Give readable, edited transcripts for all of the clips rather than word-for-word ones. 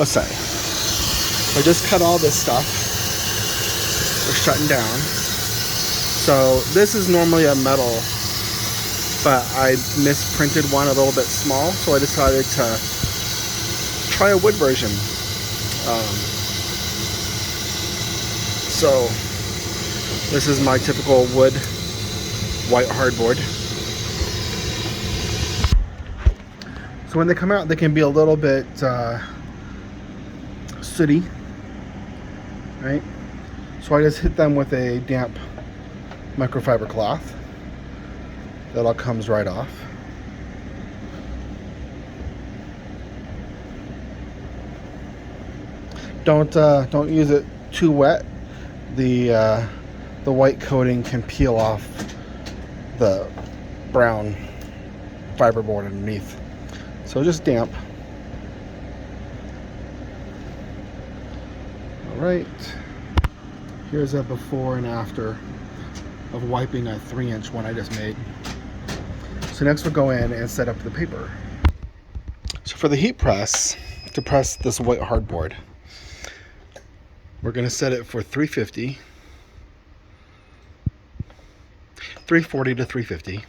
say. So I just cut all this stuff. We're shutting down. So this is normally a metal, but I misprinted one a little bit small, so I decided to try a wood version. So this is my typical wood white hardboard. So when they come out, they can be a little bit sooty, right? So I just hit them with a damp microfiber cloth. That all comes right off. Don't use it too wet. The white coating can peel off the brown fiberboard underneath. So just damp. All right. Here's a before and after of wiping a 3-inch one I just made. So next we'll go in and set up the paper. So for the heat press, to press this white hardboard, we're going to set it for 340 to 350.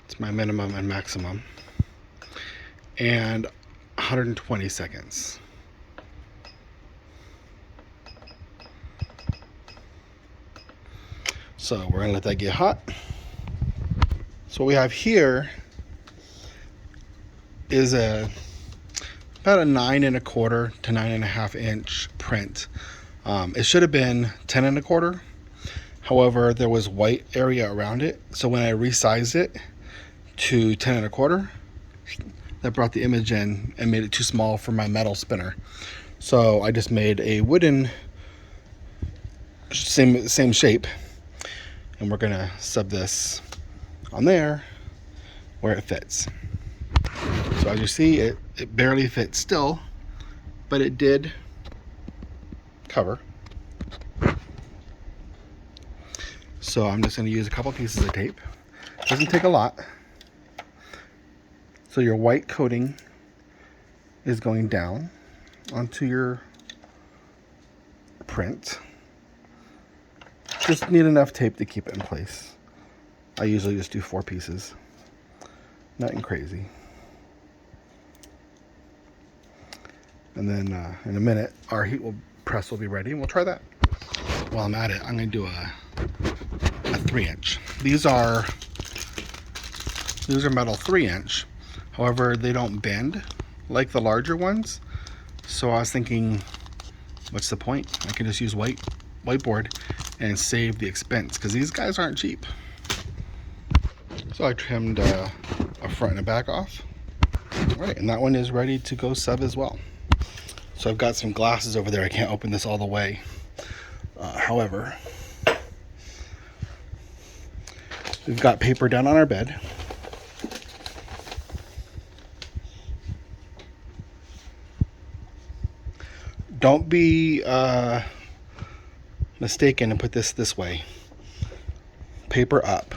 It's my minimum and maximum. And 120 seconds. So we're going to let that get hot. So what we have here is about a 9 1/4 to 9 1/2 inch print. It should have been 10 1/4. However, there was white area around it. So when I resized it to 10 1/4, that brought the image in and made it too small for my metal spinner. So I just made a wooden, same shape. And we're gonna sub this on there where it fits. So as you see, it barely fits still, but it did cover. So I'm just gonna use a couple pieces of tape. Doesn't take a lot. So your white coating is going down onto your print. Just need enough tape to keep it in place. I usually just do 4 pieces. Nothing crazy. And then in a minute, our heat press will be ready, and we'll try that. While I'm at it, I'm going to do a 3-inch. These are metal 3-inch. However, they don't bend like the larger ones. So I was thinking, what's the point? I can just use whiteboard and save the expense, because these guys aren't cheap. So I trimmed a front and a back off. All right, and that one is ready to go sub as well. So I've got some glasses over there. I can't open this all the way. However, we've got paper down on our bed. Don't be mistaken and put this way. Paper up,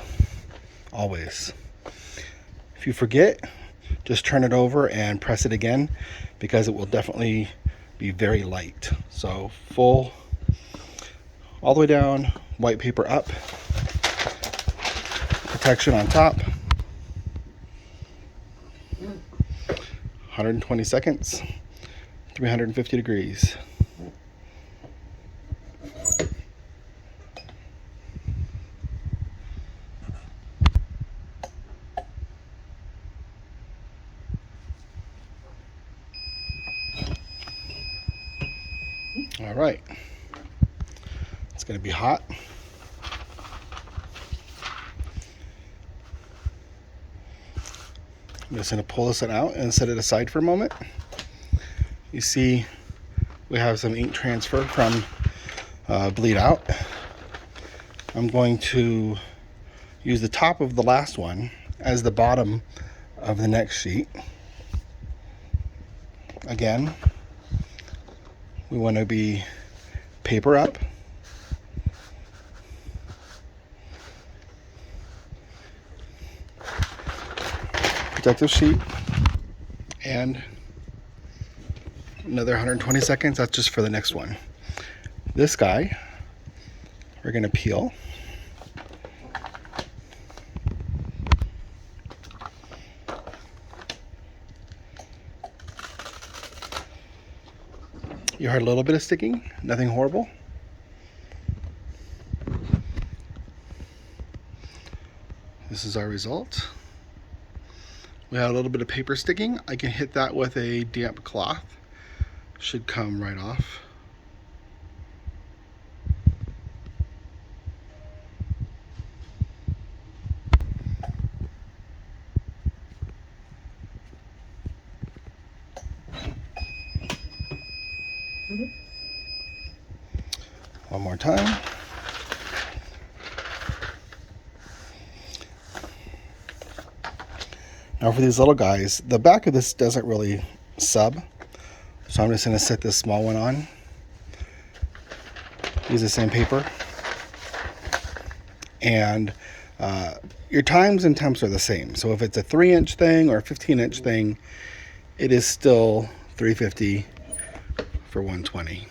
always. If you forget, just turn it over and press it again, because it will definitely be very light. So full, all the way down, white paper up, protection on top. 120 seconds, 350 degrees. All right, it's going to be hot. I'm just going to pull this out and set it aside for a moment. You see we have some ink transfer from bleed out. I'm going to use the top of the last one as the bottom of the next sheet. Again, we want to be paper up. Protective sheet And another 120 seconds. That's just for the next one. This guy, we're going to peel. You heard a little bit of sticking, nothing horrible. This is our result. We have a little bit of paper sticking. I can hit that with a damp cloth. Should come right off. One more time. Now for these little guys, the back of this doesn't really sub, so I'm just going to set this small one on. Use the same paper. And your times and temps are the same. So if it's a 3-inch thing or a 15-inch thing, it is still $3.50 for 120.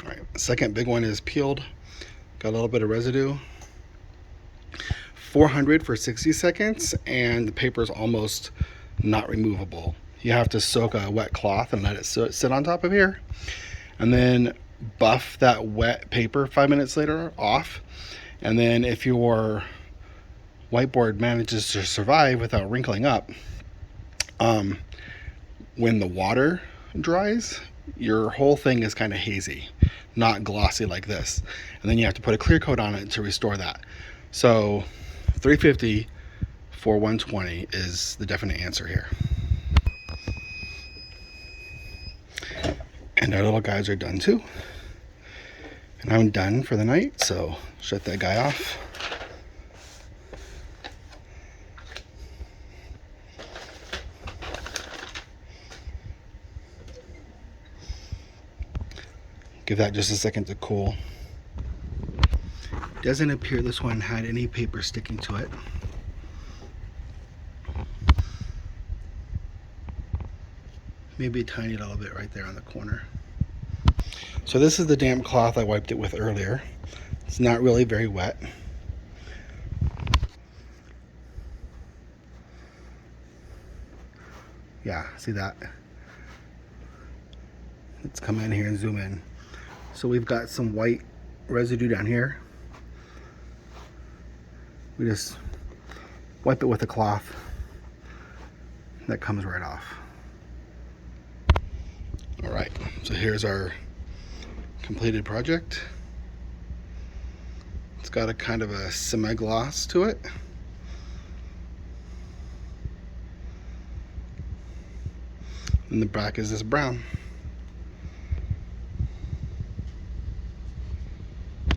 All right, second big one is peeled. Got a little bit of residue. 400 for 60 seconds, and the paper is almost not removable. You have to soak a wet cloth and let it sit on top of here, and then buff that wet paper 5 minutes later off. And then if your whiteboard manages to survive without wrinkling up, when the water dries, your whole thing is kind of hazy, not glossy like this, and then you have to put a clear coat on it to restore that. So $3.50 for 120 is the definite answer here. And our little guys are done too. And I'm done for the night, so shut that guy off. Give that just a second to cool. Doesn't appear this one had any paper sticking to it. Maybe a tiny little bit right there on the corner. So this is the damp cloth I wiped it with earlier. It's not really very wet. Yeah, see that? Let's come in here and zoom in. So we've got some white residue down here. We just wipe it with a cloth. That comes right off. All right, so here's our completed project. It's got a kind of a semi-gloss to it. And the back is this brown.